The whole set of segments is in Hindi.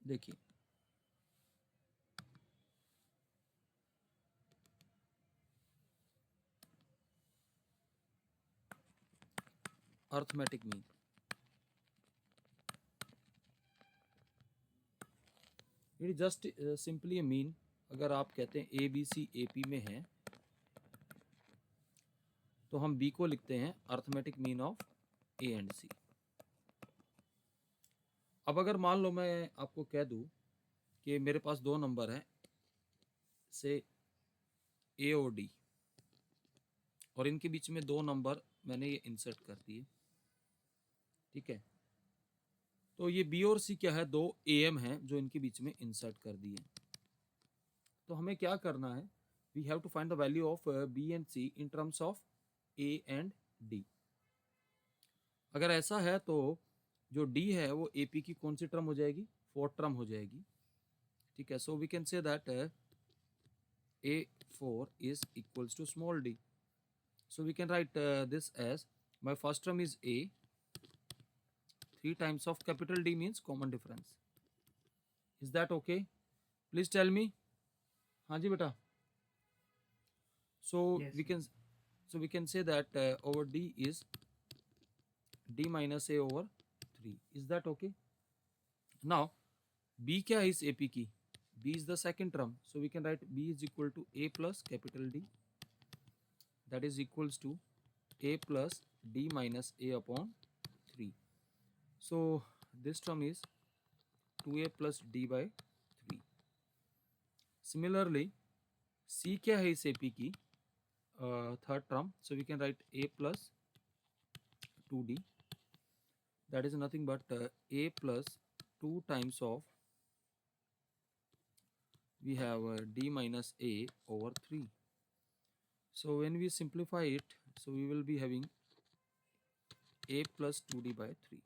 देखिए arithmetic mean, it just simply a mean. अगर आप कहते हैं ए बी सी ए पी में है तो हम बी को लिखते हैं arithmetic mean of A and C. अब अगर मान लो मैं आपको कह दूं कि मेरे पास दो नंबर हैं से ए और डी, और इनके बीच में दो नंबर मैंने ये इंसर्ट कर दिए, ठीक है। तो ये बी और सी क्या है, दो ए एम है जो इनके बीच में इंसर्ट कर दिए। तो हमें क्या करना है, we have to find the value of b and c in terms of A and d. अगर ऐसा है तो जो डी है वो ए पी की कौन सी टर्म हो जाएगी, फोर्थ टर्म हो जाएगी, ठीक है। So we can say that a four is equals to small d. So we can write this as my first term is A, 3 times of capital D means common difference. Is that okay? Please tell me. हाँ जी बेटा. So Yes, we sir. can say that over D is D minus A over 3. Is that okay? Now B क्या है इस AP की? B is the second term. So we can write B is equal to A plus capital D. That is equals to A plus D minus A upon 3. So this term is 2A plus D by 3. Similarly, C क्या है इस AP की third term, so we can write A plus 2D, that is nothing but A plus 2 times of we have D minus A over 3. So when we simplify it, so we will be having A plus 2D by 3.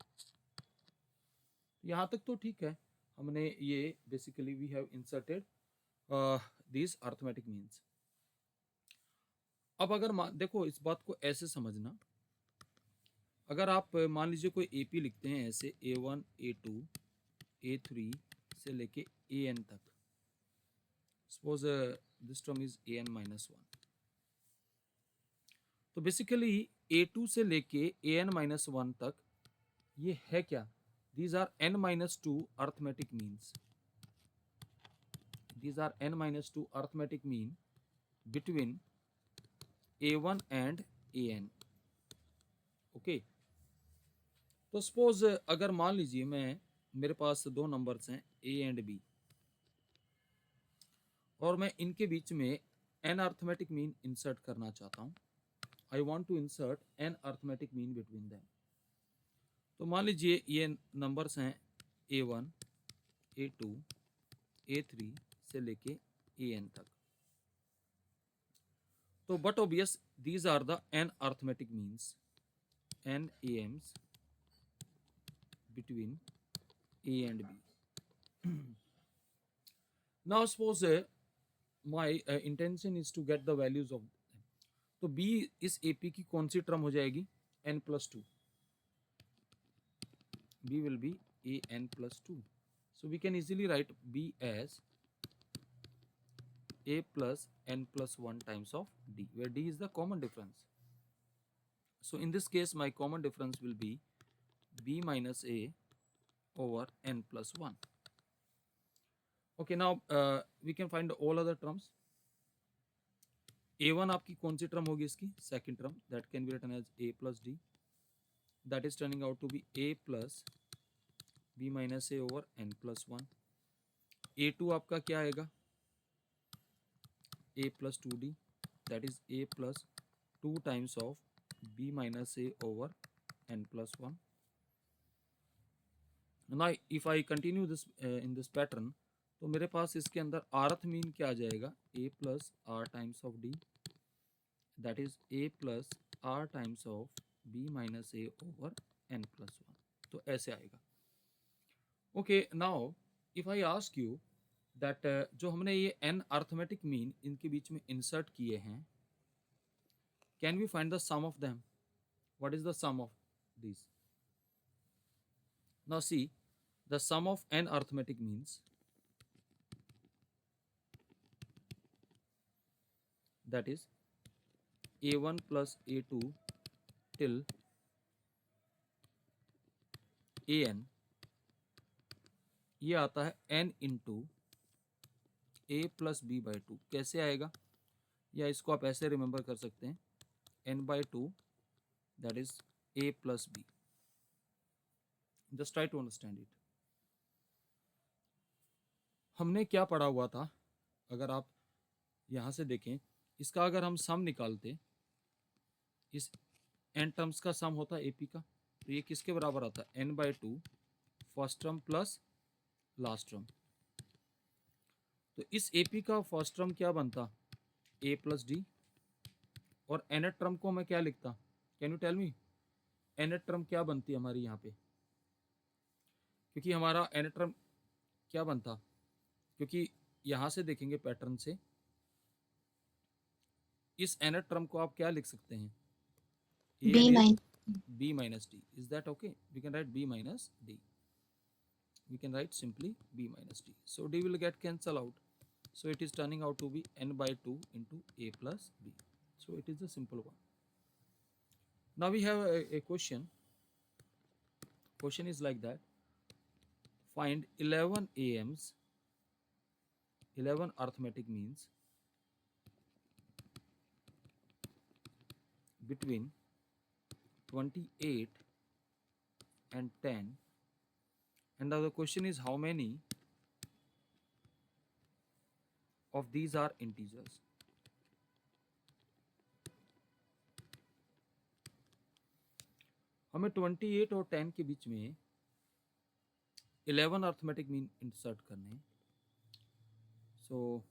यहाँ तक तो ठीक है, हमने ये basically we have inserted these arithmetic means. अब अगर देखो इस बात को ऐसे समझना, अगर आप मान लीजिए कोई एपी लिखते हैं ऐसे A1 A2 A3 से लेके AN तक, suppose this term is AN minus 1, तो बेसिकली A2 से लेके AN माइनस 1 तक ये है क्या, these are N minus 2 arithmetic means, these are N minus 2 arithmetic mean between A1 and AN. Okay, तो सपोज अगर मान लीजिए मैं मेरे पास दो नंबर्स हैं A एंड B, और मैं इनके बीच में N अर्थमेटिक मीन इंसर्ट करना चाहता हूँ। I want to insert N arithmetic mean between them. तो मान लीजिए ये नंबर्स हैं A1 A2 A3 से लेके AN तक। तो but obvious these are the N arithmetic means, N AMs between A and B. Now suppose my intention is to get the values of them. तो B इस AP की कौन सी टर्म हो जाएगी, N plus 2. B will be AN plus 2. So we can easily write B as A plus N plus 1 times of D, where D is the common difference. So in this case my common difference will be B minus A over N plus 1. Okay, now we can find all other terms. A1 आपकी कौन सी टर्म होगी इसकी, second term, that can be written as A plus D, that is turning out to be A plus B minus A over N plus 1. A2 आपका क्या आएगा, A plus 2D, that is A plus 2 times of B minus A over N plus 1. Now if I continue this in this pattern, तो मेरे पास इसके अंदर आरथ मीन क्या आ जाएगा, A plus R times of D, that is A plus R times of B minus A over N plus 1. तो ऐसे आएगा। Okay, now if I ask you that जो हमने ये N अर्थमेटिक मीन इनके बीच में इंसर्ट किए हैं, can we find the sum of them, what is the sum of this. Now see, the sum of n arithmetic means that is a1 plus a2 till an, ये आता है n into a plus b by two. कैसे आएगा, या इसको आप ऐसे रिमेंबर कर सकते हैं, n by two that is a plus b। Just try to understand it. हमने क्या पढ़ा हुआ था, अगर आप यहाँ से देखें, इसका अगर हम सम निकालते, इस n टर्म्स का सम होता है AP का, तो ये किसके बराबर आता है, n by two first term plus last term. तो इस AP का फर्स्ट टर्म क्या बनता, a प्लस डी, और nth टर्म को मैं क्या लिखता, can you tell me nth term क्या बनती है हमारी यहाँ पे, क्योंकि हमारा nth टर्म क्या बनता, क्योंकि यहाँ से देखेंगे पैटर्न से, इस nth टर्म को आप क्या लिख सकते हैं, b minus d. Is that okay? We can write b minus d. We can write simply b minus d. So d will get cancel out. So it is turning out to be n by 2 into a plus b. So it is a simple one. Now we have a question. Question is like that. Find 11 AMs, 11 arithmetic means between 28 and 10. And now the question is how many of these are integers. हमें 28 और 10 के बीच में 11 अर्थमेटिक मीन इंसर्ट करने हैं। So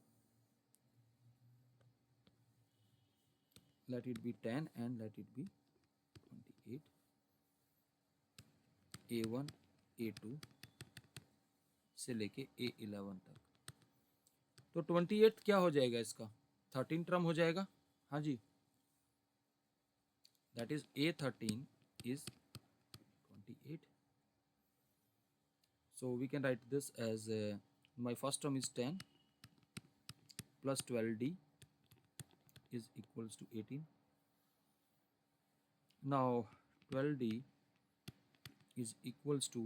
let it be 10 and let it be 28, A1 A2 से लेके A11 तक। तो 28 क्या हो जाएगा, इसका 13 टर्म हो जाएगा, हाँ जी, that is A13 is 28. So we can write this as my first term is 10 plus 12d is equals to 18. Now 12d is equals to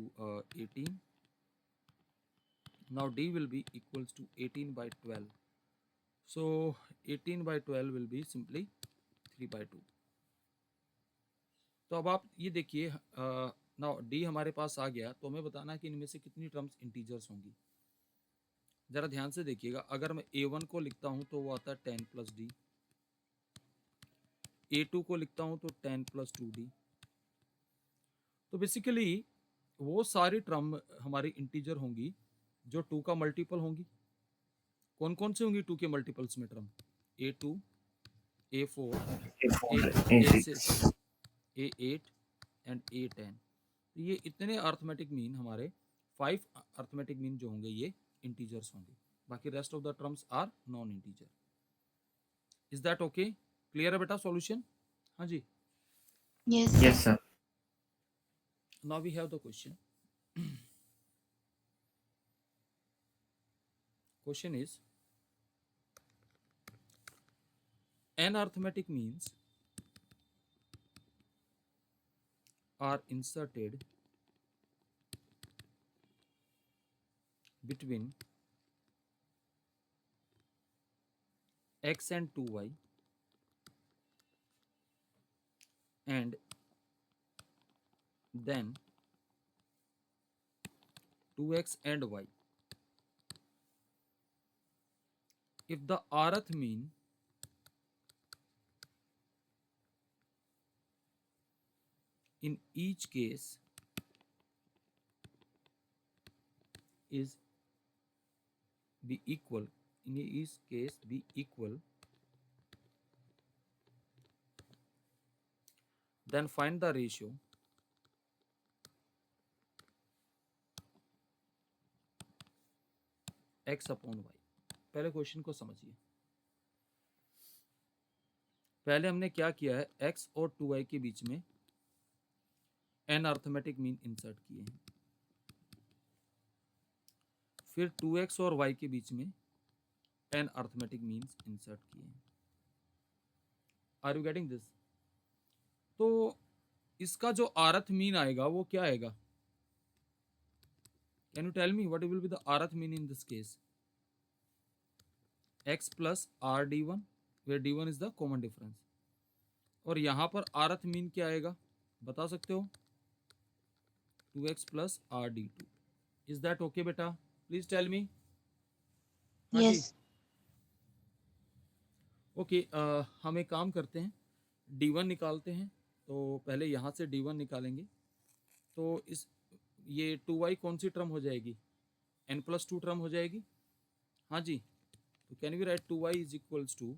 18. Now d will be equals to 18 by 12. So 18 by 12 will be simply 3 by 2. तो अब आप ये देखिए, नाउ डी हमारे पास आ गया, तो हमें बताना है कि इनमें से कितनी टर्म्स इंटीजर्स होंगी। जरा ध्यान से देखिएगा, अगर मैं A1 को लिखता हूं तो वो आता है 10 प्लस डी, A2 को लिखता हूं तो 10 प्लस 2d। तो बेसिकली वो सारी टर्म हमारी इंटीजर होंगी जो 2 का मल्टीपल होंगी। कौन कौन से होंगी 2 के मल्टीपल्स में term, A2, A4, A6, A8 and A10। तो ये इतने अर्थमेटिक मीन हमारे 5 अर्थमेटिक मीन जो होंगे ये इंटीजर्स होंगे, बाकी rest of the terms are non integer. Is that okay, clear है बेटा सॉल्यूशन, हाँ जी, Yes, sir. Now we have the question. Question is n arithmetic means are inserted between x and 2y and then 2x and y if the rth mean in each case is be equal, in each case be equal, then find the ratio x upon y। पहले क्वेश्चन को समझिए, पहले हमने क्या किया है, x और 2y के बीच में n अर्थमेटिक मीन इंसर्ट किए हैं। फिर 2x और y के बीच में n अर्थमेटिक मीन्स इंसर्ट किए हैं। Are you getting this? तो इसका जो आरथ मीन आएगा वो क्या आएगा? Can you tell me what will be the आरथ mean in this case? x plus are d one, where d one is the common difference. और यहां पर आरथ मीन क्या आएगा बता सकते हो? 2x plus are D two. Is that okay बेटा? Please tell me. हाँ जी, Yes. ओके। हम एक काम करते हैं, d1 निकालते हैं। तो पहले यहाँ से d1 निकालेंगे। तो इस ये 2y कौन सी टर्म हो जाएगी? n प्लस टू टर्म हो जाएगी। हाँ जी, तो can we write 2y is equals to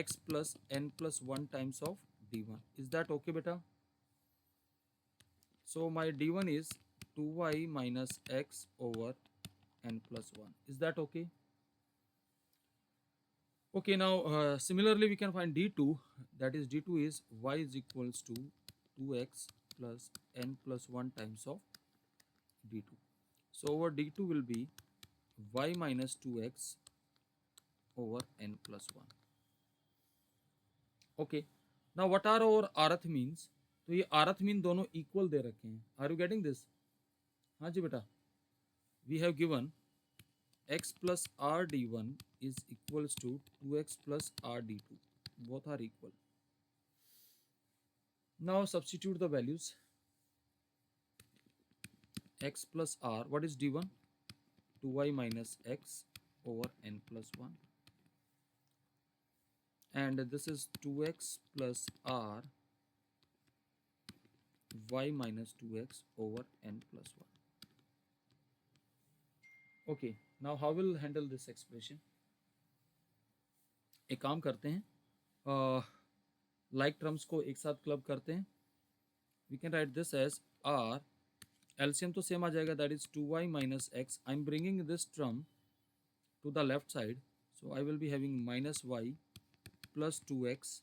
x plus n plus one times of d1। Is that okay बेटा? So my d1 is 2y minus x over n plus 1. Is that okay? Okay, now similarly we can find d2. That is d2 is y is equals to 2x plus n plus 1 times of d2. So over d2 will be y minus 2x over n plus 1. Okay, now what are our rth means? तो ये rth mean दोनों equal दे रखे हैं। Are you getting this? हाँ जी बेटा, we have given x plus r d1 is equals to 2x plus r d2. Both are equal. Now substitute the values. X plus r, what is d1? 2y minus x over n plus 1. And this is 2x plus r y minus 2x over n plus 1. Okay, now how will handle this expression? एक काम करते हैं, like terms को एक साथ क्लब करते हैं. We can write this as r, LCM तो सेम आ जाएगा, that is 2y minus x. I'm bringing this term to the left side, so I will be having minus y plus 2x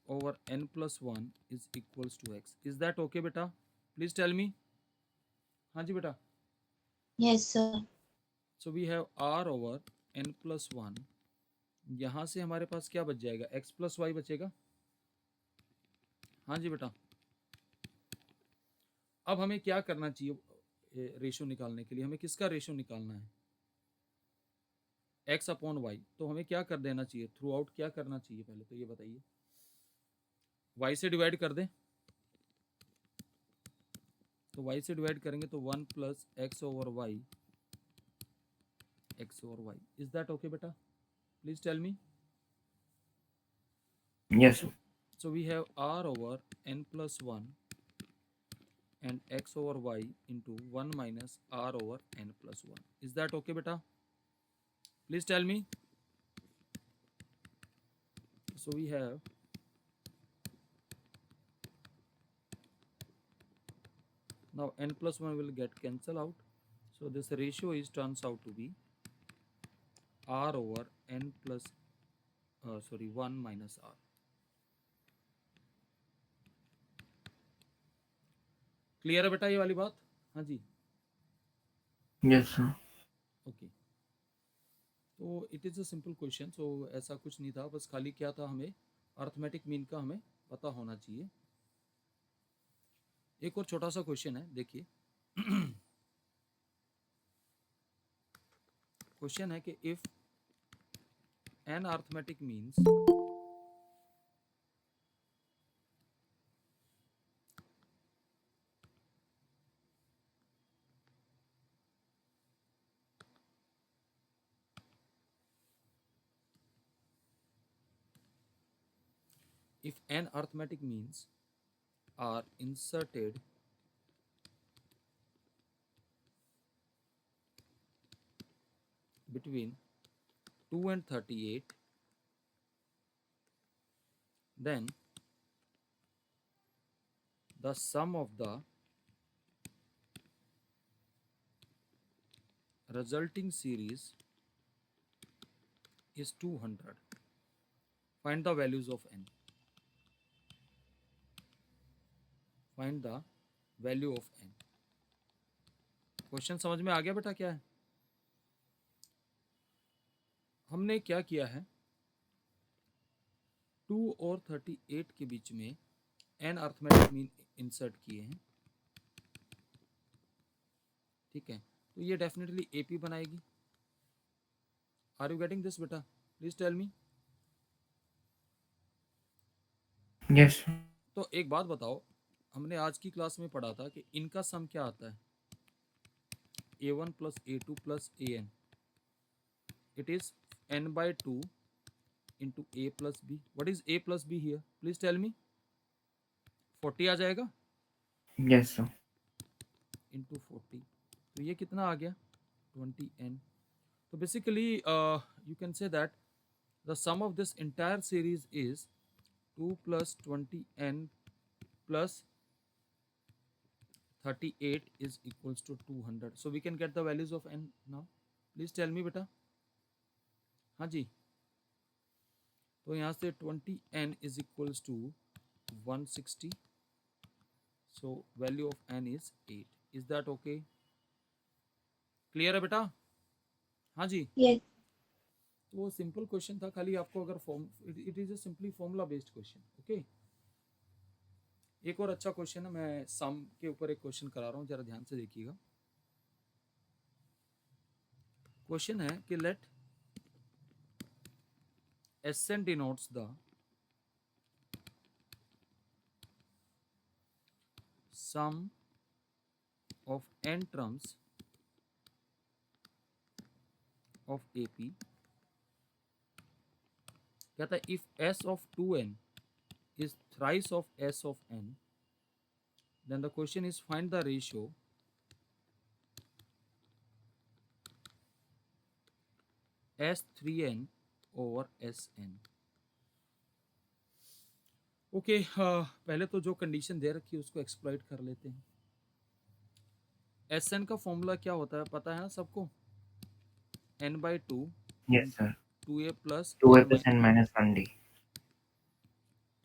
over n plus 1 is equals to x. Is that okay beta? Please tell me. हाँ जी बेटा. Yes, sir. So we have r over n plus 1. यहाँ से हमारे पास क्या बच जाएगा? x plus y बचेगा. हाँ जी बेटा. अब हमें क्या करना चाहिए रेशो निकालने के लिए? हमें किसका रेशो निकालना है? x upon y. तो हमें क्या कर देना चाहिए? थ्रू आउट क्या करना चाहिए पहले तो ये बताइए. y से डिवाइड कर दें. तो y से डिवाइड करेंगे तो 1 plus X over Y, X over Y. Is that okay बेटा? Please tell me. Yes, sir. So we have r over n plus 1 and x over y into 1 minus r over n plus 1. Is that okay beta? Please tell me. So we have now n plus 1 will get cancel out. So this ratio is turns out to be r over n plus 1 minus r. Clear है बेटा ये वाली बात? हाँ जी. Yes, sir. ओके. तो it is a simple question. So ऐसा कुछ नहीं था, बस खाली क्या था, हमें अर्थमेटिक मीन का हमें पता होना चाहिए. एक और छोटा सा क्वेश्चन है, देखिए. क्वेश्चन है कि if n arithmetic means if n arithmetic means are inserted between 2 and 38, then the sum of the resulting series is 200. Find the values of n. Find the value of n. Question समझ में आ गया बेटा क्या है? हमने क्या किया है, 2 और 38 के बीच में n अर्थमेटिक मीन इंसर्ट किए हैं, ठीक है? तो ये डेफिनेटली एपी बनाएगी। आर यू गेटिंग दिस बेटा? Please tell me. Yes, sir. तो एक बात बताओ, हमने आज की क्लास में पढ़ा था कि इनका सम क्या आता है, a1 plus a2 plus an, it is n by 2 into a plus b. What is a plus b here? Please tell me. 40 आ जाएगा Yes, sir. into 40, तो ये कितना आ गया 20n. तो basically you can say that the sum of this entire series is 2 plus 20n plus 38 is equals to 200. So we can get the values of n now. Please tell me बेटा. हाँ जी, तो यहाँ से 20n is equals to 160. So value of n is 8. Is that okay? Clear है बेटा? हाँ जी, Yes. तो वो सिंपल क्वेश्चन था, खाली आपको अगर form, it is a simply formula based question. Okay, एक और अच्छा क्वेश्चन है, मैं सम के ऊपर एक क्वेश्चन करा रहा हूँ, जरा ध्यान से देखिएगा। क्वेश्चन है कि late Sn denotes the sum of n terms of AP। कहता है if S of 2n is thrice of S of n, then the question is find the ratio S3n over Sn। Okay, पहले तो जो कंडीशन दे रखी है उसको एक्सप्लॉइट कर लेते हैं। Sn का फॉर्मूला क्या होता है पता है ना सबको, n by 2 Yes, sir. 2a plus 2a n by plus n 3। minus 1d.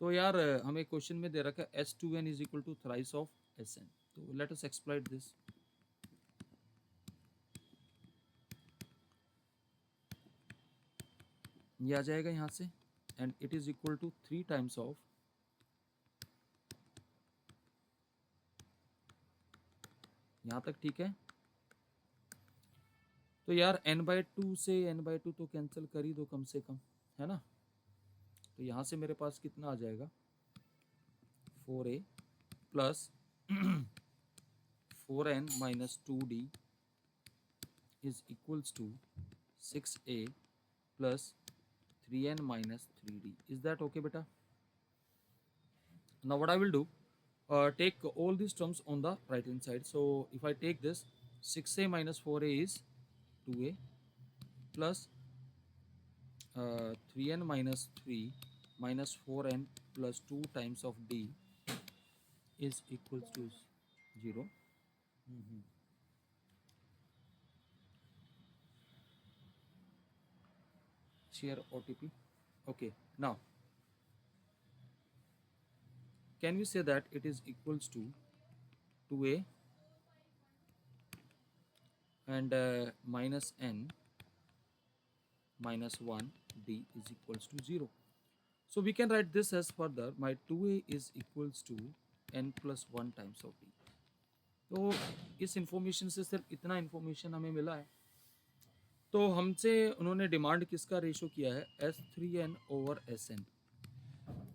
तो यार हमें क्वेश्चन में दे रखा है S2n is equal to thrice of Sn, तो लेट अस एक्सप्लॉइट दिस। ये आ जाएगा यहाँ से, and it is equal to 3 times of, यहाँ तक ठीक है? तो यार n by 2 से n by 2 तो कैंसिल कर ही दो कम से कम, है ना? तो यहाँ से मेरे पास कितना आ जाएगा, 4a plus 4n minus 2d is equals to 6a plus 3n minus 3d. Is that okay beta? Now what I will do, take all these terms on the right hand side. So if I take this, 6a minus 4a is 2a plus 3n minus 3 minus 4n plus 2 times of d is equals to 0. Share OTP. Okay, now can we say that it is equals to 2a and minus n minus 1 d is equals to 0. So we can write this as further, my 2a is equals to n plus 1 times of d. तो इस इंफॉर्मेशन से सिर्फ इतना इंफॉर्मेशन हमें मिला है, तो हमसे उन्होंने डिमांड किसका रेशो किया है, S3n ओवर Sn।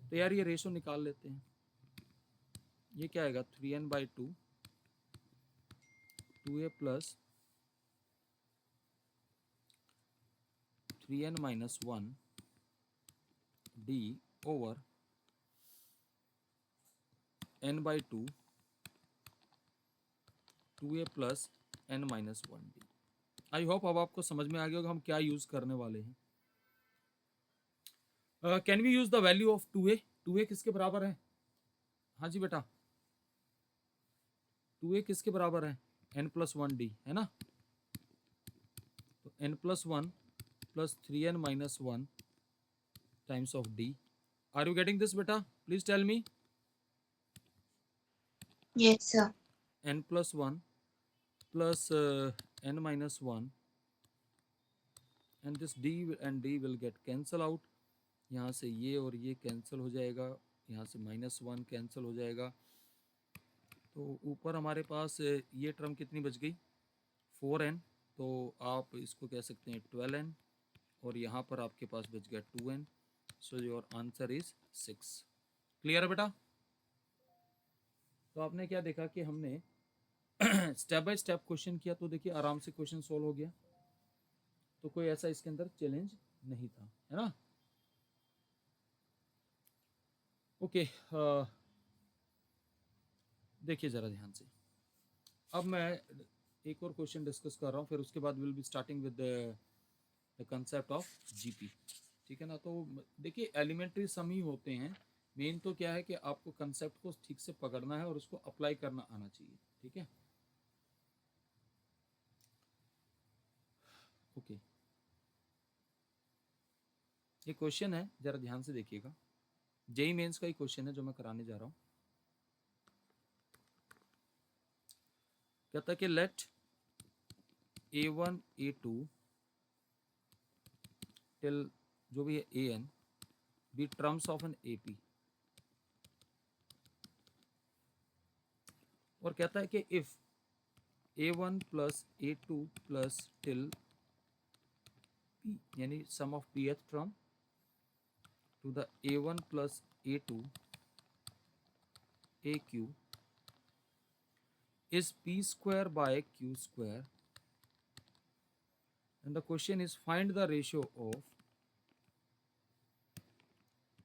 तो यार ये रेशो निकाल लेते हैं, ये क्या आएगा 3n by 2 2a plus 3n minus 1 d over n by 2 2a plus n minus 1 d। I hope अब आपको समझ में आ गया होगा हम क्या यूज करने वाले हैं। Can we use the value of 2a? 2a किसके बराबर है? हाँ जी बेटा, 2a किसके बराबर है, n प्लस 1 d, है ना? तो n plus 1 plus 3n minus 1 times of d। Are you getting this बेटा? Please tell me. Yes, sir. n plus 1 plus n minus 1 and this d and d will get cancel out. यहाँ से ये और ये कैंसिल हो जाएगा, यहाँ से -1 कैंसिल हो जाएगा, तो ऊपर हमारे पास ये टर्म कितनी बच गई 4n, तो आप इसको कह सकते हैं 12n, और यहाँ पर आपके पास बच गया 2n. So your answer is 6. Clear है बेटा? तो आपने क्या देखा कि हमने स्टेप बाय स्टेप क्वेश्चन किया, तो देखिए आराम से क्वेश्चन सॉल्व हो गया, तो कोई ऐसा इसके अंदर चैलेंज नहीं था, है ना? ओके, देखिए ज़रा ध्यान से, अब मैं एक और क्वेश्चन डिस्कस कर रहा हूँ, फिर उसके बाद will be starting with the concept of GP. ठीक है ना? तो देखिए एलिमेंट्री सम ही होते हैं, मेन तो क्या है कि आपको कंसेप्ट को ठीक से पकड़ना है और उसको अप्लाई करना आना चाहिए. ठीक है, ओके. ये क्वेश्चन है, जरा ध्यान से देखिएगा, जेई मेंस का ही क्वेश्चन है जो मैं कराने जा रहा हूँ. कहता है कि लेट a1 a2 टिल जो भी है an be terms of an AP, और कहता है कि if a1 plus a2 plus till p, यानी sum of pth term to the a1 plus a2 aq is p square by q square, and the question is find the ratio of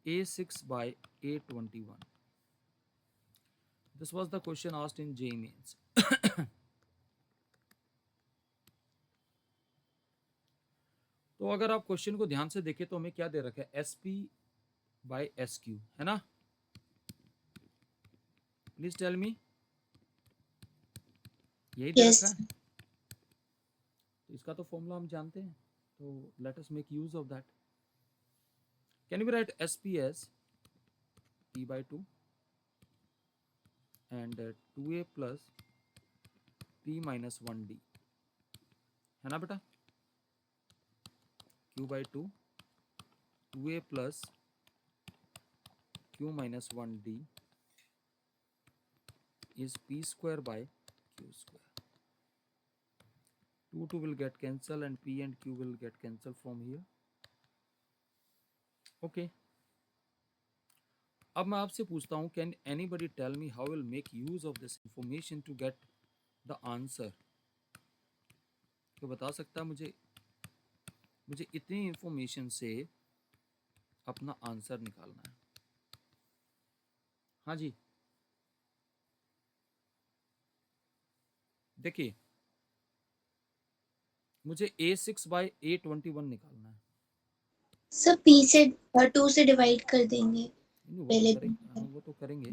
a6 by a21. This was the question asked in JEE Mains. तो अगर आप क्वेश्चन को ध्यान से देखें तो हमें क्या दे रखा है, SP by SQ, है ना? प्लीज टेल मी, यही दे Yes. रखा है. तो इसका तो फॉर्मूला हम जानते हैं, तो let us make use of that. Can you right SP as P by 2 and 2a plus P minus 1d, है ना बेटा? Q by 2 2a plus Q minus 1d is P square by Q square. 2 will get cancelled and P and Q will get cancelled from here. Okay. अब मैं आपसे पूछता हूँ, can anybody tell me how will make use of this information to get the answer? तो बता सकता है मुझे इतनी इंफॉर्मेशन से अपना आंसर निकालना है. हाँ जी, देखिए मुझे a6 by a21 निकालना है. सब P से 2 से डिवाइड कर देंगे नहीं, वो पहले. तो करेंगे, हाँ, वो तो करेंगे.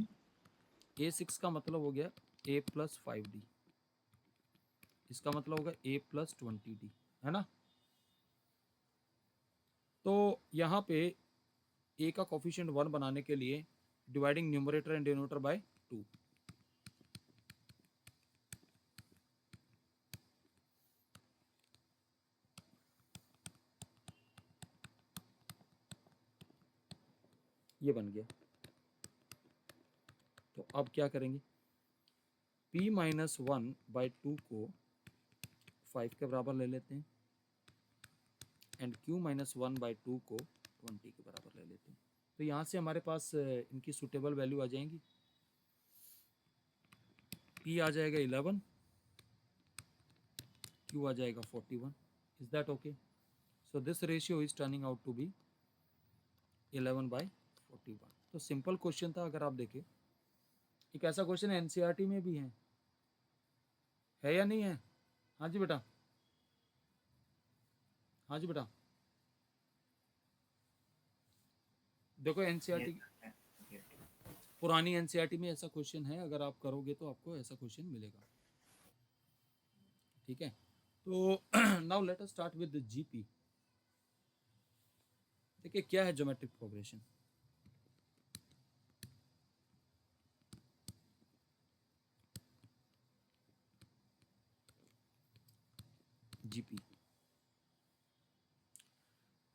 a6 का मतलब हो गया a plus 5d, इसका मतलब होगा a plus 20d, है ना? तो यहाँ पे a का कोफिशिएंट 1 बनाने के लिए dividing numerator and denominator by 2. ये बन गया. तो अब क्या करेंगे, p माइनस 1 बाई 2 को 5 के बराबर ले लेते हैं एंड q माइनस 1 बाई 2 को 20 के बराबर ले लेते हैं. तो यहाँ से हमारे पास इनकी सुटेबल वैल्यू आ जाएंगी. p आ जाएगा 11, q आ जाएगा 41. Is that okay? So this ratio is turning out to be 11 by 41. तो सिंपल क्वेश्चन था. अगर आप देखें, एक ऐसा क्वेश्चन एनसीईआरटी में भी है या नहीं है? हाँ जी बेटा, हाँ जी बेटा. देखो एनसीईआरटी, पुरानी एनसीईआरटी में ऐसा क्वेश्चन है, अगर आप करोगे तो आपको ऐसा क्वेश्चन मिलेगा. ठीक है, तो now let us start with GP. देखिए क्या है geometric progression. GP.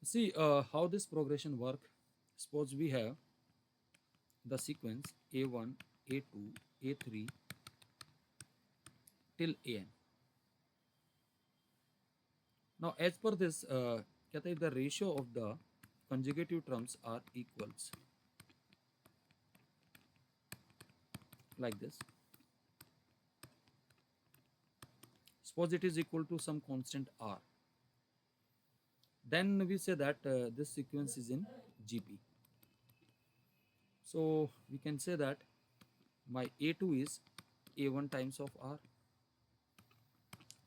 See how this progression work. Suppose we have the sequence A1, A2, A3 till AN. Now as per this, कहता है the ratio of the conjugative terms are equals like this. Suppose it is equal to some constant R. Then we say that this sequence is in GP. So we can say that my A2 is A1 times of R,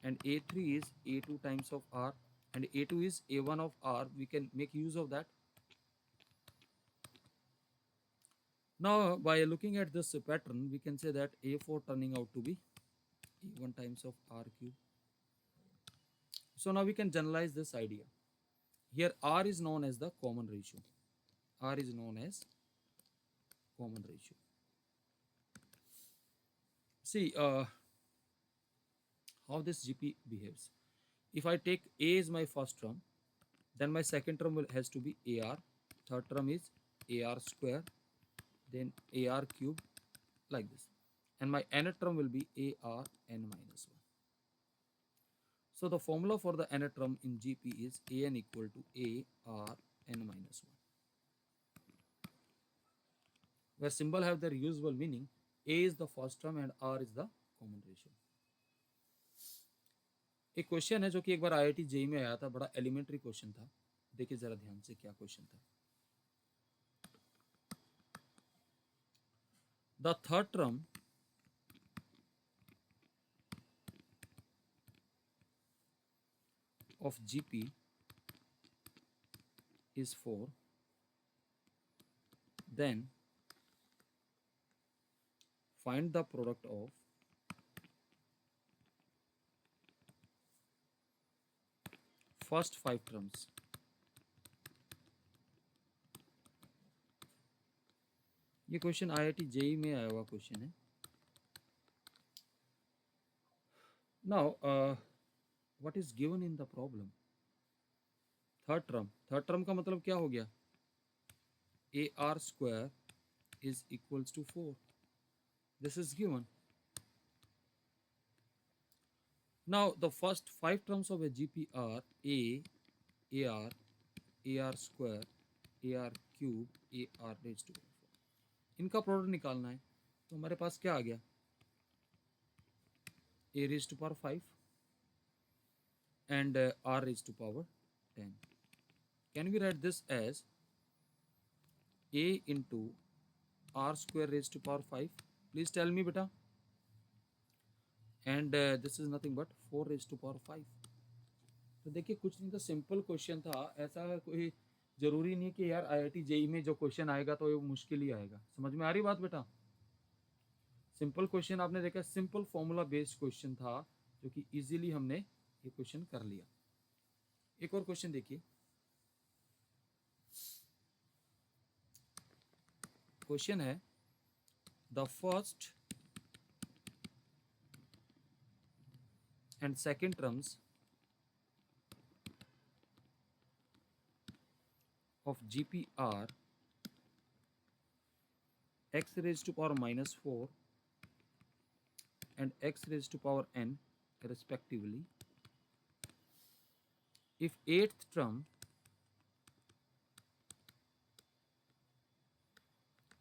and A3 is A2 times of R, and A2 is A1 of R. We can make use of that. Now by looking at this pattern, we can say that A4 turning out to be A1 times of R cube. So now we can generalize this idea. Here R is known as the common ratio. R is known as common ratio. See how this GP behaves. If I take A is my first term, then my second term has to be AR, third term is AR square, then AR cube, like this, and my nth term will be AR n minus 1. So the formula for the nth term in GP is AN equal to AR n minus 1, where symbol have their usual meaning. A is the first term and R is the common ratio. एक क्वेश्चन है जो कि एक बार IIT JEE में आया था, बड़ा एलिमेंट्री क्वेश्चन था. देखिए जरा ध्यान से क्या क्वेश्चन था. The third term of GP is 4. Then find the product of first 5 terms. ये क्वेश्चन IIT JEE में आया हुआ क्वेश्चन है. Now what is given in the problem? Third term का मतलब क्या हो गया? AR square is equals to 4. This is given. Now the first 5 terms of a GP are A, AR, AR square, AR cube, AR raised to 4. इनका प्रोडक्ट निकालना है, तो हमारे पास क्या आ गया? A raised to power 5 and R raised to power 10. Can we write this as A into R square raised to power 5? Please tell me beta. And this is nothing but 4 raised to power 5. तो देखिए कुछ नहीं था, सिंपल क्वेश्चन था. ऐसा कोई जरूरी नहीं कि यार IIT JEE में जो क्वेश्चन आएगा तो ये मुश्किल ही आएगा. समझ में आ रही बात बेटा? सिंपल क्वेश्चन आपने देखा, सिंपल फॉर्मूला बेस्ड क्वेश्चन था जो कि इजीली हमने ये क्वेश्चन कर लिया. एक और क्वेश्चन देखिए. क्वेश्चन है the first and second terms of GP are x raised to power minus 4 and x raised to power n respectively. If 8th term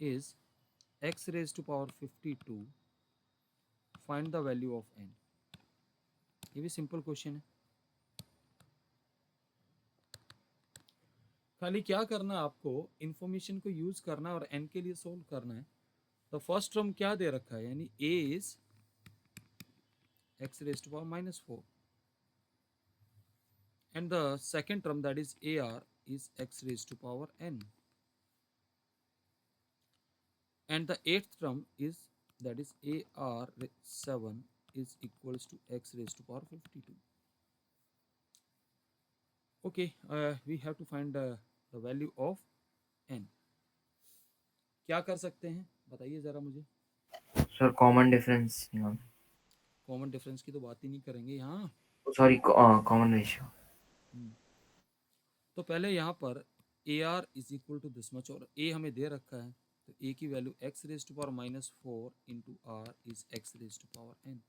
is x raised to power 52, find the value of n. ये भी सिंपल क्वेश्चन है. खाली क्या करना है आपको, इंफॉर्मेशन को यूज करना और n के लिए सोल्व करना है. तो फर्स्ट टर्म क्या दे रखा है, यानी a is x raised to power minus 4 and the second term that is AR is x raised to power n and the 8th term is that is AR 7 is equals to x raised to power 52. Okay, we have to find the value of n. क्या कर सकते हैं बताइए जरा मुझे. Sir common difference. Common difference की तो बात ही नहीं करेंगे यहाँ. Sorry common ratio. तो पहले यहाँ पर a r is equal to this much, और ए हमें दे रखा है, तो ए की value x raise to power -4 into r is x raise to power n.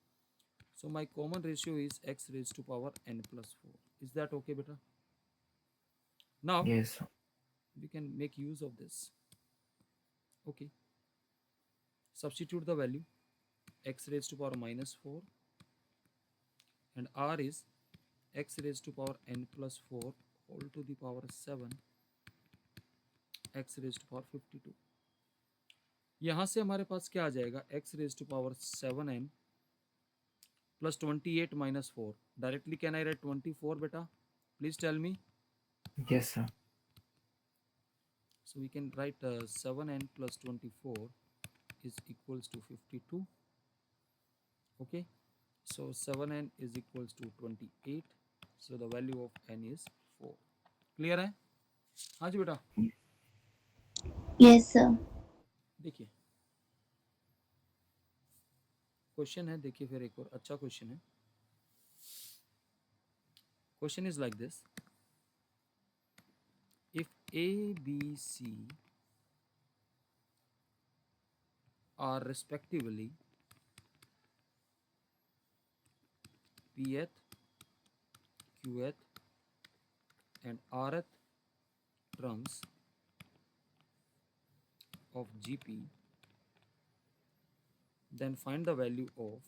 So my common ratio is x raised to power n plus 4. Is that okay, beta? Now Yes, sir. we can make use of this. Okay. Substitute the value x raised to power -4 and r is x raised to power n plus 4 whole to the power 7 x raised to power 52. यहाँ से हमारे पास क्या आ जाएगा, x raised to power 7n plus 28 minus 4. Directly can I write 24, beta? Please tell me. Yes, sir. So we can write 7n plus 24 is equals to 52. Okay, so 7n is equals to 28. So the value of n is 4. Clear है? हाँ जी बेटा, Yes, sir. देखिए क्वेश्चन है, देखिए फिर एक और अच्छा क्वेश्चन है. Question is like this: if A, B, C are respectively Pth, Qth and Rth terms of Gp, then find the value of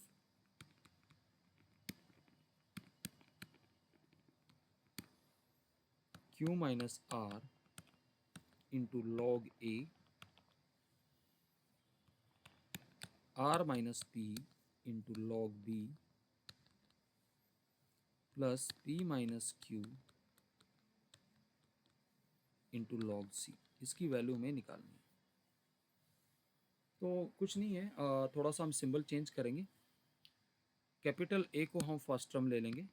Q minus R into log A, R minus P into log B plus P minus Q into log C. इसकी वैल्यू हमें निकालनी है. तो कुछ नहीं है, थोड़ा सा हम सिंबल चेंज करेंगे. कैपिटल ए को हम फर्स्ट टर्म ले लेंगे,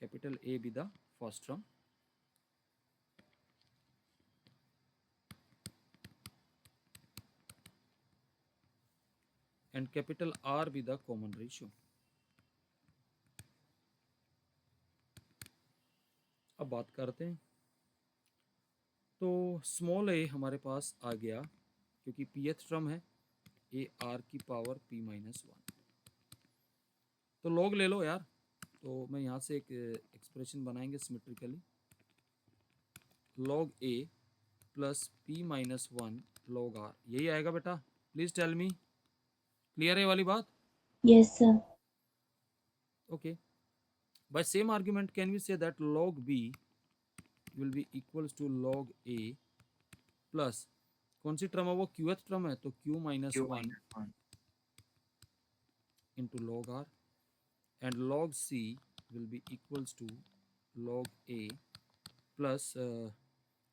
capital A be the first term, and capital R be the common ratio. अब बात करते हैं. तो स्मॉल ए हमारे पास आ गया क्योंकि पीएथ टर्म है, ए आर की पावर p माइनस 1. तो लॉग ले लो यार. तो मैं यहाँ से एक एक्सप्रेशन बनाएंगे symmetrically, log A plus p minus 1 log R, यही आएगा बेटा. प्लीज टेल मी, क्लियर है वाली बात? Yes, sir. Okay. By same argument, can we say that log b will be equals to log a plus कौन सी टर्म है वो, qth टर्म है, तो q minus Q 1 minus 1. into log r, and log c will be equals to log a plus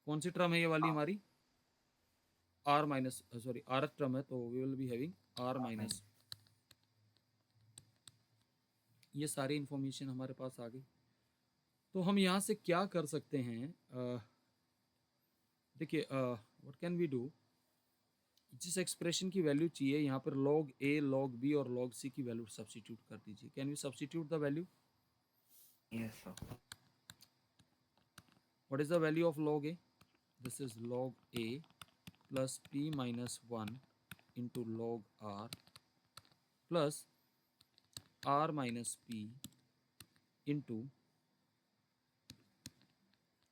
कौन सी टर्म है ये वाली हमारी, r minus sorry rth term है, तो we will be having r minus. ये सारी इंफॉर्मेशन हमारे पास आ गई. तो हम यहाँ से क्या कर सकते हैं, देखिए व्हाट कैन वी डू. जिस एक्सप्रेशन की वैल्यू चाहिए यहाँ पर log a, log b और log c की वैल्यू सब्स्टिट्यूट कर दीजिए. Can we substitute the value? Yes, sir. What is the value of log a? This is log a plus p minus 1 into log r plus r minus p into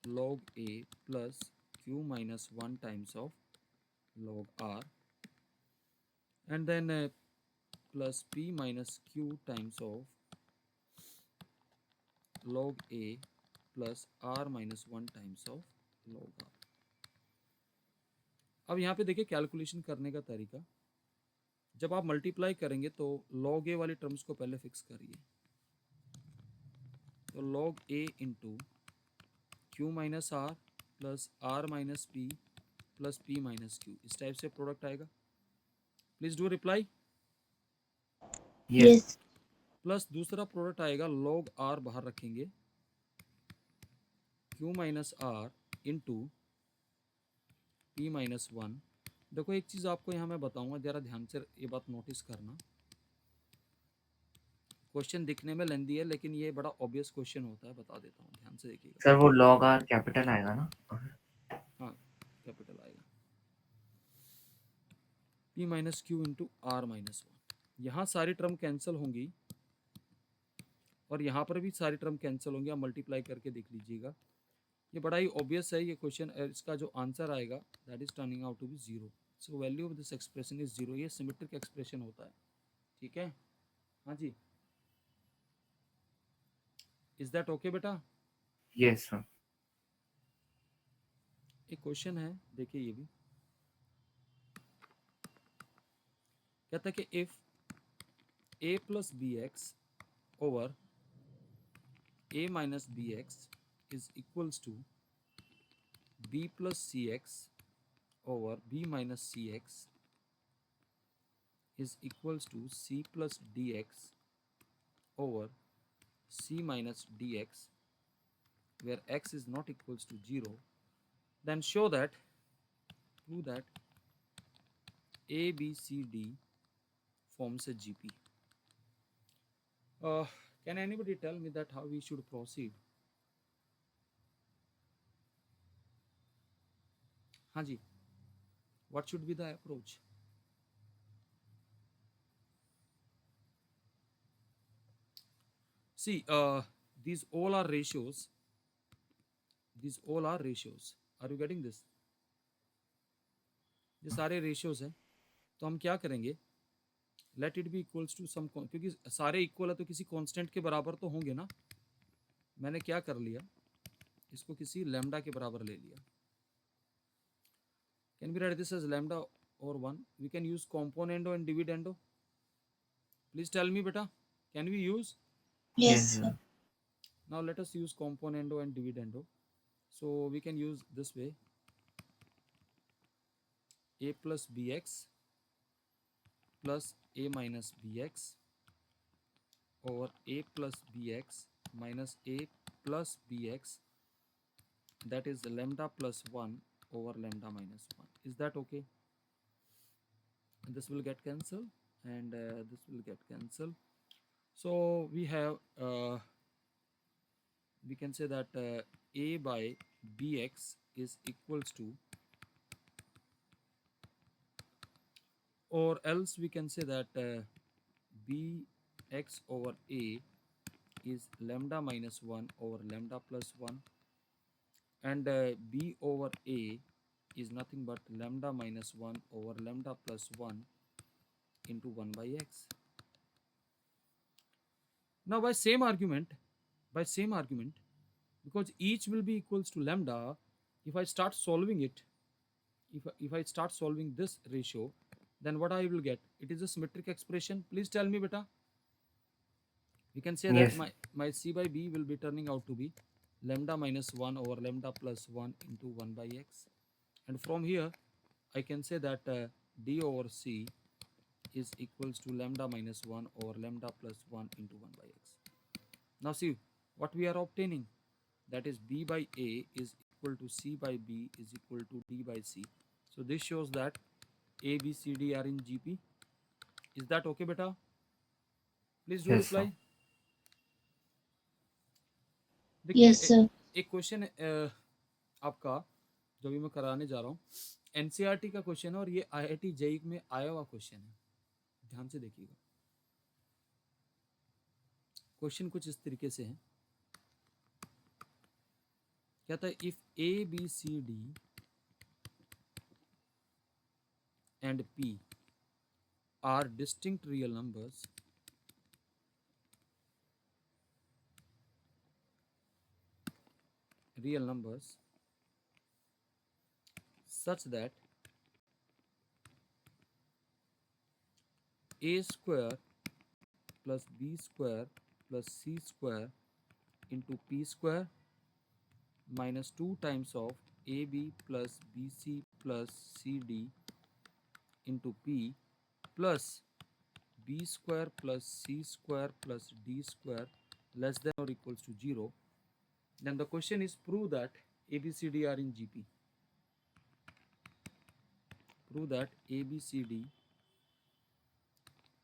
log a plus q minus 1 times of log r, and then plus p minus q times of log a plus r minus 1 times of log r. अब यहाँ पे देखिए कैलकुलेशन करने का तरीका, जब आप मल्टीप्लाई करेंगे तो log a वाली टर्म्स को पहले फिक्स करिए. तो log a into q minus r plus r minus p plus p minus q, इस टाइप से प्रोडक्ट आएगा. Please do reply. Yes. Yes. Plus दूसरा प्रोडक्ट आएगा, log r बाहर रखेंगे, q minus r into p minus 1. देखो एक चीज़ आपको यहाँ मैं बताऊंगा, ज़रा ध्यान से ये बात नोटिस करना. क्वेश्चन दिखने में लेंदी है लेकिन ये बड़ा ऑब्वियस क्वेश्चन होता है, बता देता हूँ, ध्यान से देखिएगा। सर वो log r कैपिटल आएगा ना? हाँ, कैपिटल आएगा p minus q into r minus one. यहाँ सारी टर्म कैंसिल होंगी और यहाँ पर भी सारी टर्म कैंसिल होंगी, आप मल्टीप्लाई करके देख लीजिएगा। ये बड़ा ही ऑब्वियस है ये क्वेश्चन। इसका जो आंसर आएगा that is turning out to be zero. So value of this expression is zero. ये सिमेट्रिक एक्सप्रेशन होता है, ठीक है। हाँ जी, इज दैट ओके बेटा? Yes sir. एक क्वेश्चन है, देखिए ये भी कहता है कि if a plus b x over a minus b x is equals to b plus c x over b minus c x is equals to c plus dx over c minus dx, where x is not equals to 0, then show that, prove that ABCD forms a GP. Can anybody tell me that how we should proceed? हाँ जी, what should be the approach? See, these all are ratios. These all are ratios. Are you getting this? ये सारे रेशियोज हैं, तो हम क्या करेंगे, let it be equals to some, क्योंकि सारे इक्वल है तो किसी कांस्टेंट के बराबर तो होंगे ना। मैंने क्या कर लिया, इसको किसी लैम्डा के बराबर ले लिया। Can be write this as lambda और one. We can use componendo and dividendo. Please tell me बेटा, can we use? Yes, Yes sir. sir. Now let us use componendo and dividendo. So we can use this way, a plus bx plus a minus bx over a plus bx minus a plus bx, that is lambda plus 1 over lambda minus 1. Is that okay? And this will get cancelled and this will get cancelled. So we have we can say that a by bx is equals to, or else we can say that bx over a is lambda minus 1 over lambda plus 1, and b over a is nothing but lambda minus 1 over lambda plus 1 into 1 by x. Now by same argument, because each will be equals to lambda, if I start solving it, if I start solving this ratio, then what I will get, it is a symmetric expression. Please tell me beta. We can say that Yes. my c by b will be turning out to be lambda minus 1 over lambda plus 1 into 1 by x, and from here I can say that d over c is equals to lambda minus 1 over lambda plus 1 into 1 by x. Now see what we are obtaining, that is b by a is equal to c by b is equal to d by c. So this shows that a, b, c, d are in GP. Is that okay beta? Please do Yes reply. sir. देखिए Yes, sir. एक क्वेश्चन आपका जो भी मैं कराने जा रहा हूँ एनसीईआरटी का क्वेश्चन है और ये आईआईटी जेईई में आया हुआ क्वेश्चन है, ध्यान से देखिएगा। क्वेश्चन कुछ इस तरीके से है, कहता है if a b c d and p are distinct real numbers, such that a square plus b square plus c square into p square minus 2 times of ab plus bc plus cd into p plus b square plus c square plus d square less than or equals to 0, then the question is prove that ABCD are in GP. Prove that ABCD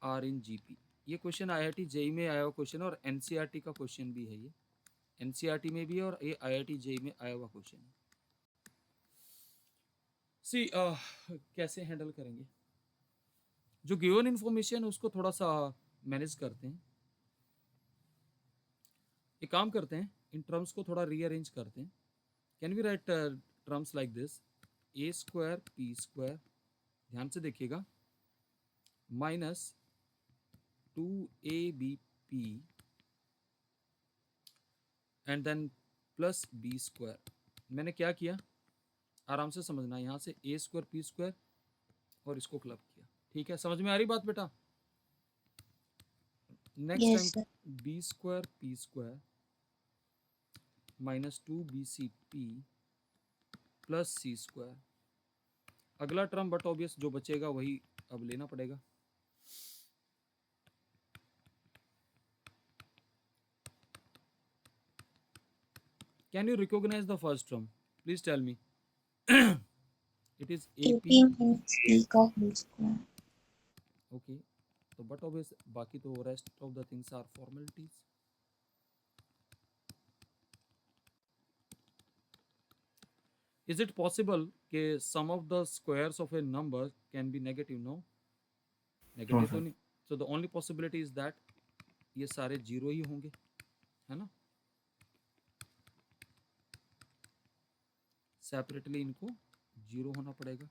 are in GP. ये क्वेश्चन IIT जेई में आया हुआ क्वेश्चन है और NCERT का क्वेश्चन भी है। ये NCERT में भी है और ये IIT जेई में आया हुआ क्वेश्चन है। सी कैसे हैंडल करेंगे, जो गिवन इन्फॉर्मेशन है उसको थोड़ा सा मैनेज करते हैं। एक काम करते हैं, इन टर्म्स को थोड़ा रीअरेंज करते हैं। Can we write terms like this, a square p square, ध्यान से देखिएगा, minus 2abp and then plus b square. मैंने क्या किया, आराम से समझना, यहाँ से a स्क्वायर p स्क्वायर और इसको क्लब किया। ठीक है, समझ में आ रही बात बेटा? Next Yes, time sir. b square p square minus 2bcp plus c square. अगला टर्म बट ऑब्वियस जो बचेगा वही अब लेना पड़ेगा। Can you recognize the first term? Please tell me. It is AP. AP minus P का whole square. Okay. So, but obvious, बाकी तो rest of the things are formalities. Is it possible कि sum of the squares of a number can be negative? No. Negative तो sir. नहीं. So the only possibility is that ये सारे जीरो ही होंगे, है ना? सेपरेटली इनको जीरो होना पड़ेगा।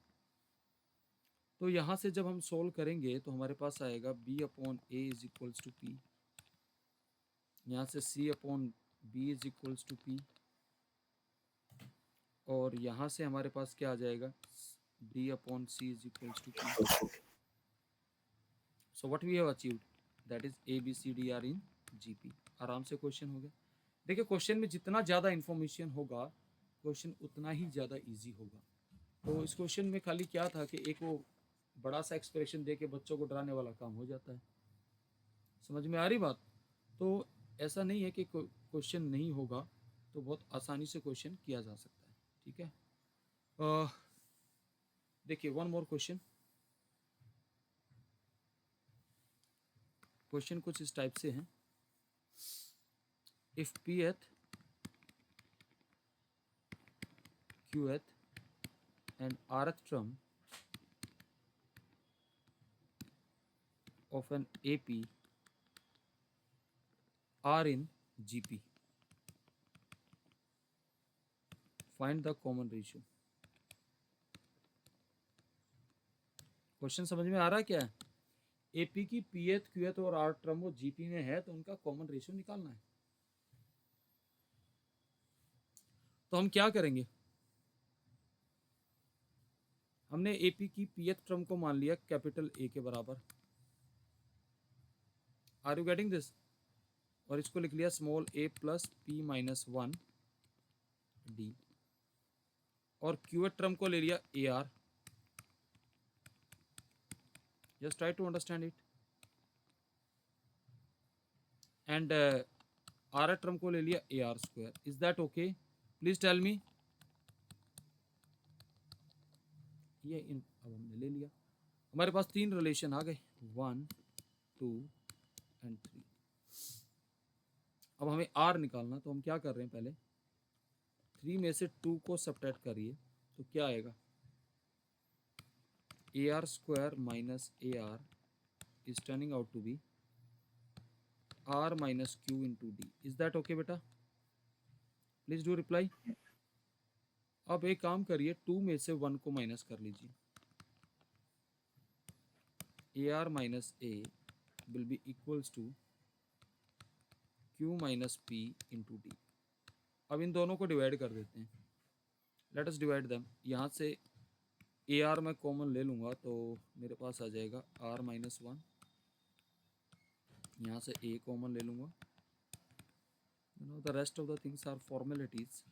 तो यहाँ से जब हम सोल्व करेंगे तो हमारे पास आएगा b upon a is equals to p, यहाँ से c upon b is equals to p, और यहाँ से हमारे पास क्या आ जाएगा, d upon c is equals to p। So what we have achieved, that is a b c d are in GP। आराम से क्वेश्चन हो गया। देखिए क्वेश्चन में जितना ज़्यादा इन्फॉर्मेशन होगा क्वेश्चन उतना ही ज़्यादा इजी होगा। तो इस क्वेश्चन में खाली क्या था कि एक वो बड़ा सा एक्सप्रेशन दे के बच्चों को डराने वाला काम हो जाता है। समझ में आ रही बात? तो ऐसा नहीं है कि क्वेश्चन नहीं होगा, तो बहुत आसानी से क्वेश्चन किया जा सकता है। ठीक है, देखिए वन मोर क्वेश्चन। क्वेश्चन कुछ इस टाइप से है, if pth qth and rth term of an AP are in GP, find the common ratio। Question समझ में आ रहा है क्या है? AP की pth qth और r टर्म वो GP में है तो उनका कॉमन रेशियो निकालना है। तो हम क्या करेंगे, हमने AP की pth टर्म को मान लिया कैपिटल A के बराबर। Are you getting this? और इसको लिख लिया small a plus p minus 1 d, और qth टर्म को ले लिया AR। just try to understand it, and r term को ले लिया AR square. Is that okay? Please tell me. ये इन अब हमने ले लिया, हमारे पास तीन रिलेशन आ गए, 1 2 एंड 3। अब हमें r निकालना, तो हम क्या कर रहे हैं, पहले 3 में से 2 को सब्ट्रैक्ट करिए तो क्या आएगा, AR square minus AR is turning out to be r minus q into d। is that okay बेटा? Please do reply. अब एक काम करिए, 2 में से 1 को माइनस कर लीजिए, AR minus A will be equals to Q minus P into D। अब इन दोनों को डिवाइड कर देते हैं, लेट अस डिवाइड देम। यहाँ से AR मैं कॉमन ले लूँगा तो मेरे पास आ जाएगा R माइनस 1, यहाँ से A कॉमन ले लूँगा, you know the rest of the things are formalities।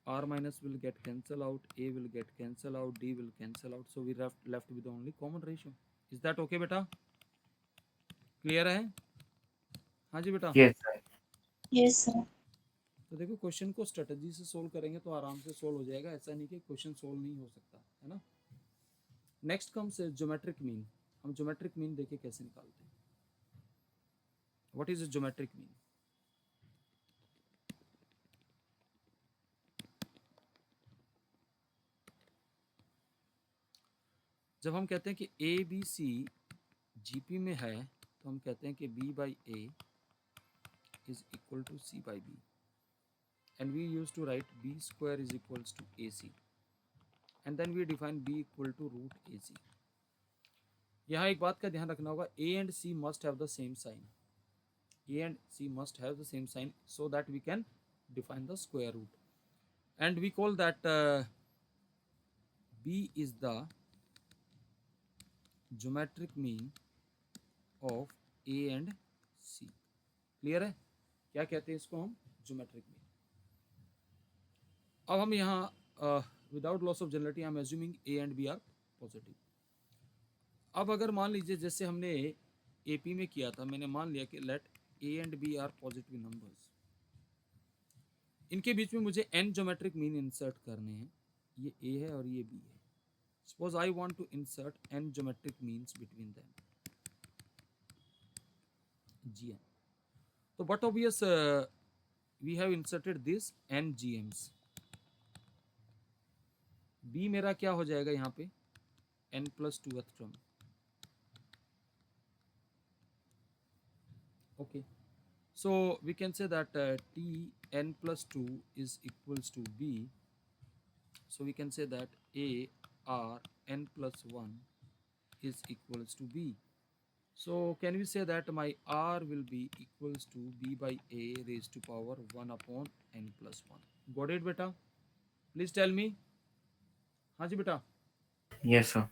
R minus will get cancel out, A will get cancel out, D will cancel out, so we left with only common ratio। is that okay बेटा? क्लियर है? हाँ जी बेटा। Yes, sir. Yes, sir. तो देखो क्वेश्चन को स्ट्रेटजी से सोल्व करेंगे तो आराम से सोल्व हो जाएगा, ऐसा नहीं कि क्वेश्चन सोल्व नहीं हो सकता, है ना? Next comes geometric mean. हम ज्योमेट्रिक मीन देखिए कैसे निकालते हैं. What is geometric mean? जब हम कहते हैं कि ए बी सी जीपी में है तो हम कहते हैं कि B by A is equal to C by B, and we use to write B square is equals to A C, and then we define B equal to root A C. यहाँ एक बात का ध्यान रखना होगा, A and C must have the same sign. A and C must have the same sign so that we can define the square root, and we call that B is the geometric mean of A and C. Clear है? क्या कहते हैं इसको हम? Geometric mean. अब हम यहाँ without loss of generality I am assuming A and B are positive. अब अगर मान लीजिए जैसे हमने AP में किया था, मैंने मान लिया कि let A and B are positive numbers. इनके बीच में मुझे n ज्योमेट्रिक मीन इंसर्ट करने हैं. ये A है और ये B है. Suppose I want to insert n geometric means between them. Gn. तो but obvious we have inserted this n gms. B मेरा क्या हो जाएगा यहाँ पे? n plus 2th term. Okay. So we can say that t n plus 2 is equals to B. So we can say that A r n plus 1 is equals to B. So can we say that my r will be equals to B by A raised to power 1 upon n plus 1. Got it beta? Please tell me. हाँ जी बेटा. Yes, sir.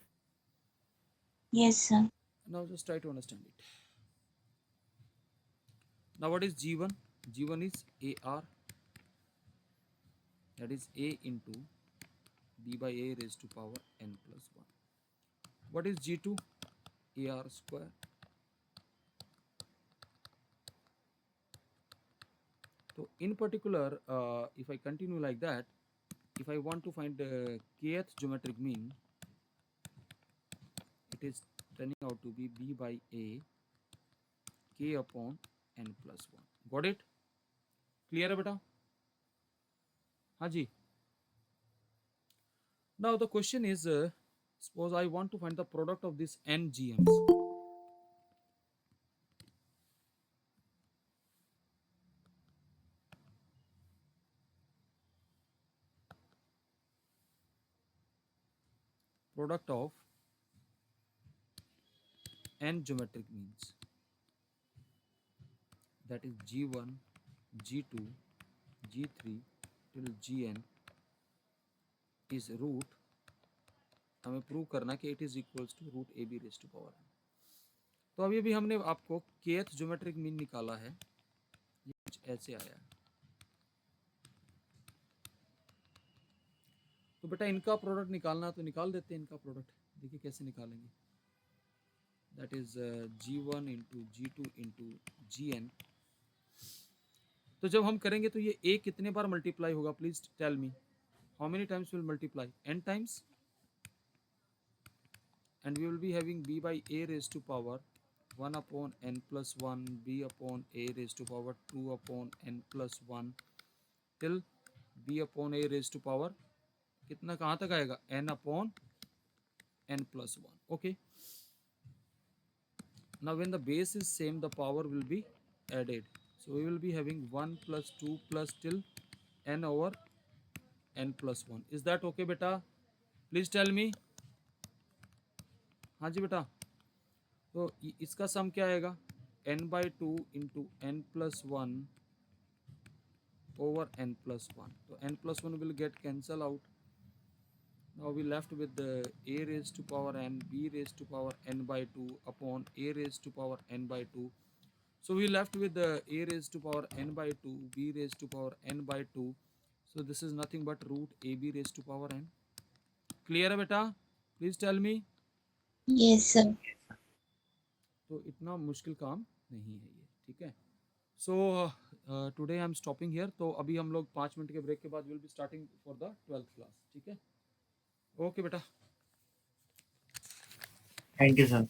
Yes, sir. Now just try to understand it. Now what is G1? G1 is AR, that is A into B by A raised to power n plus 1. What is G2? AR square. So in particular, if I continue like that, if I want to find the kth geometric mean, it is turning out to be B by A k upon n plus 1. Got it? Clear है बेटा? हाँ जी. Now the question is, suppose I want to find the product of this n GMs. Product of n geometric means, that is G1, G2, G3 till Gn is root. हमें प्रूव करना कि it is equals to root A B raise to power n. तो अभी अभी हमने आपको kth ज्योमेट्रिक मीन निकाला है. ये कुछ ऐसे आया है. तो बेटा इनका प्रोडक्ट निकालना तो निकाल देते हैं. इनका प्रोडक्ट देखिए कैसे निकालेंगे. That is G1 into G2 into Gn. तो जब हम करेंगे तो ये a कितने बार मल्टीप्लाई होगा? Please tell me. How many times will multiply? n times. And we will be having b by a raised to power 1 upon n plus 1, b upon a raised to power 2 upon n plus 1 till b upon a raised to power कितना कहाँ तक आएगा? n upon n plus 1. Okay. Now when the base is same, the power will be added. So we will be having 1 plus 2 plus till n over n plus 1. Is that okay beta? Please tell me. हाँ जी बेटा. तो इसका सम क्या आएगा? n by 2 into n plus 1 over n plus 1. तो n plus 1 will get cancel out. Now we left with the a raised to power n, b raised to power n by 2 upon a raised to power n by 2. So we left with the a raised to power n by 2, b raised to power n by 2. So this is nothing but root ab raised to power n. Clear है बेटा? Please tell me. Yes, sir. तो इतना मुश्किल काम नहीं है ये. ठीक है. So today I am stopping here. तो अभी हम लोग 5 मिनट के ब्रेक के बाद will be starting for the 12th class. ठीक है. ओके बेटा. Thank you sir.